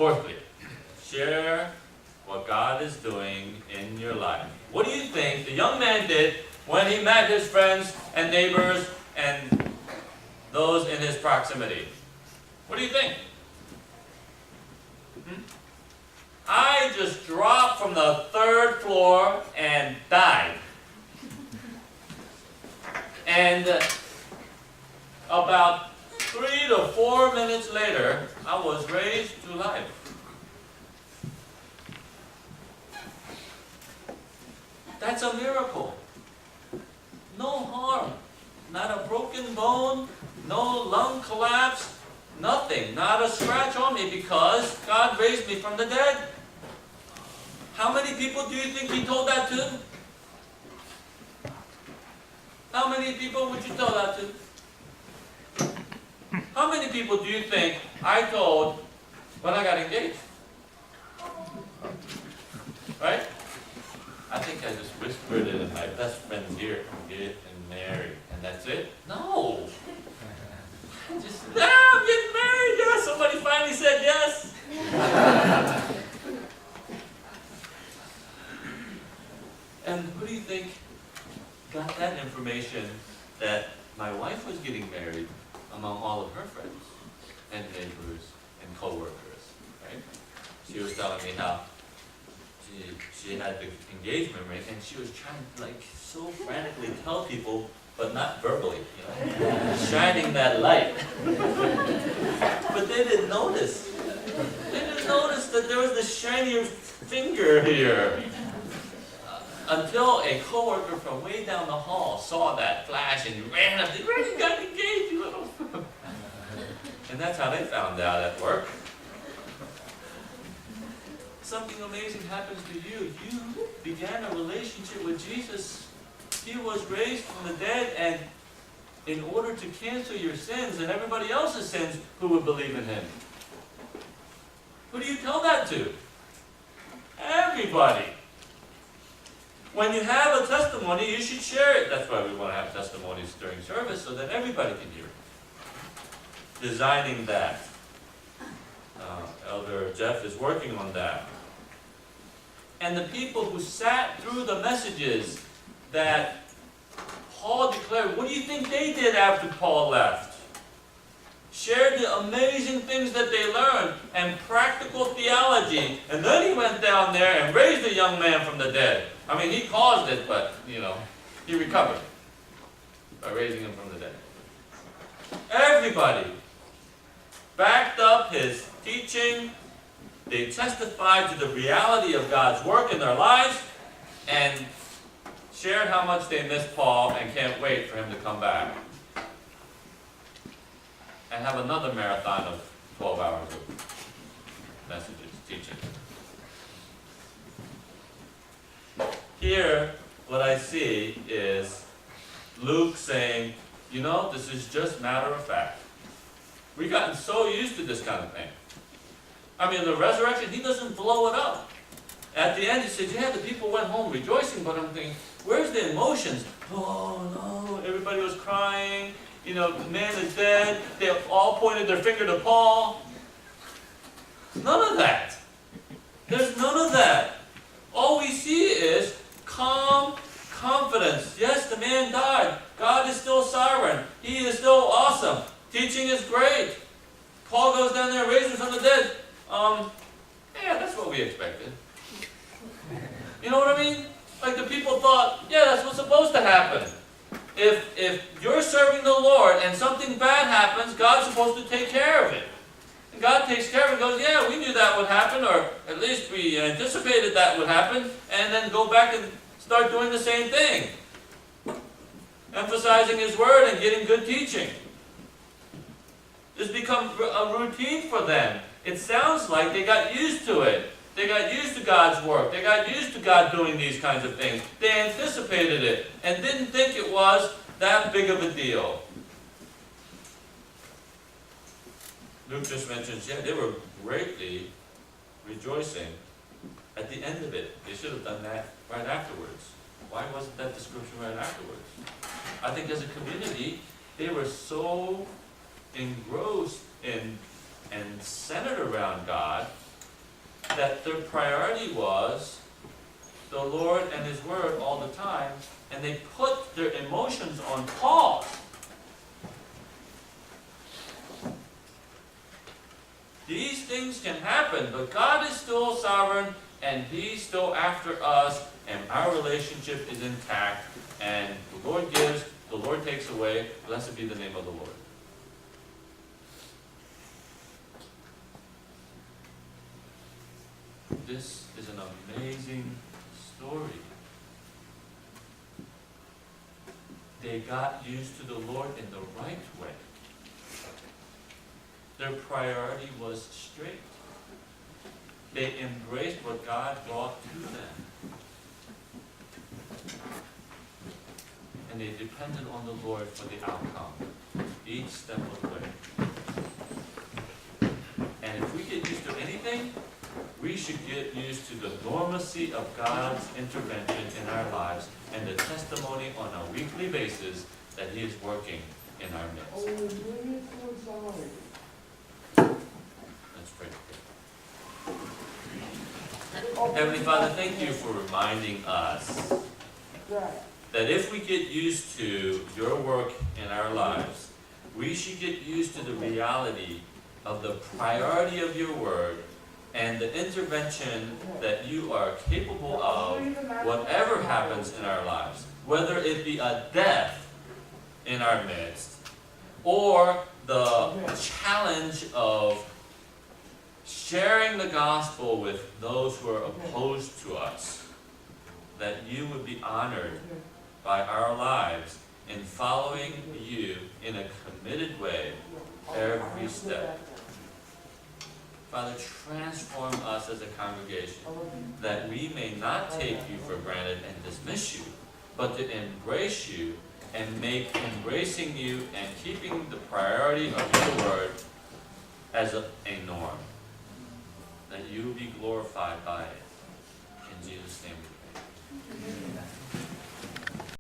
Fourthly, share what God is doing in your life. What do you think the young man did when he met his friends and neighbors and those in his proximity? What do you think? I just dropped from the 3rd floor and died. And about 3 to 4 minutes later, I was raised to life. That's a miracle. No harm. Not a broken bone, no lung collapse, nothing. Not a scratch on me because God raised me from the dead. How many people do you think he told that to? How many people would you tell that to? How many people do you think I told when I got engaged? Right? I think I just whispered it in my best friend's ear, get married, and that's it? No! Just, I'm getting married, yes! Somebody finally said yes! And who do you think got that information that my wife was getting married among all of her friends and neighbors and co-workers, right? She was telling me how she had the engagement ring and she was trying to so frantically tell people, but not verbally, shining that light. But they didn't notice. They didn't notice that there was this shiny finger here. Until a coworker from way down the hall saw that flash and ran up. You got engaged, you little. And that's how they found out at work. Something amazing happens to you. You began a relationship with Jesus. He was raised from the dead, and in order to cancel your sins and everybody else's sins who would believe in him. Who do you tell that to? Everybody. When you have a testimony, you should share it. That's why we want to have testimonies during service, so that everybody can hear it. Designing that. Elder Jeff is working on that. And the people who sat through the messages that Paul declared, what do you think they did after Paul left? Shared the amazing things that they learned and practical theology. And then he went down there and raised a young man from the dead. I mean, he caused it, but, he recovered by raising him from the dead. Everybody backed up his teaching. They testified to the reality of God's work in their lives and shared how much they missed Paul and can't wait for him to come back and have another marathon of 12 hours of messages, teaching. Here, what I see is Luke saying, this is just matter of fact. We've gotten so used to this kind of thing. I mean, the resurrection, he doesn't blow it up. At the end, he says, the people went home rejoicing, but I'm thinking, where's the emotions? Oh, no, everybody was crying. The man is dead. They all pointed their finger to Paul. None of that. There's none of that. All we see is calm confidence. Yes, the man died. God is still sovereign. He is still awesome. Teaching is great. Paul goes down there and raises from the dead. That's what we expected. You know what I mean? Like the people thought, that's what's supposed to happen. If you're serving the Lord and something bad happens, God's supposed to take care of it. And God takes care of it and goes, we knew that would happen, or at least we anticipated that would happen, and then go back and start doing the same thing. Emphasizing his word and getting good teaching. It's become a routine for them. It sounds like they got used to it. They got used to God's work. They got used to God doing these kinds of things. They anticipated it and didn't think it was that big of a deal. Luke just mentions, they were greatly rejoicing at the end of it. They should have done that right afterwards. Why wasn't that description right afterwards? I think as a community, they were so engrossed in and centered around God that their priority was the Lord and His Word all the time, and they put their emotions on pause. These things can happen, but God is still sovereign, and He's still after us, and our relationship is intact, and the Lord gives, the Lord takes away. Blessed be the name of the Lord. This is an amazing story. They got used to the Lord in the right way. Their priority was straight. They embraced what God brought to them. And they depended on the Lord for the outcome, each step of the way. And if we get used to anything, we should get used to the normalcy of God's intervention in our lives and the testimony on a weekly basis that He is working in our midst. Let's pray. Heavenly Father, thank you for reminding us that if we get used to your work in our lives, we should get used to the reality of the priority of your word and the intervention that you are capable of whatever happens in our lives, whether it be a death in our midst or the challenge of sharing the gospel with those who are opposed to us, that you would be honored by our lives in following you in a committed way every step. Father, transform us as a congregation, that we may not take you for granted and dismiss you, but to embrace you and make embracing you and keeping the priority of your word as a norm. That you will be glorified by it. In Jesus' name we pray. Amen.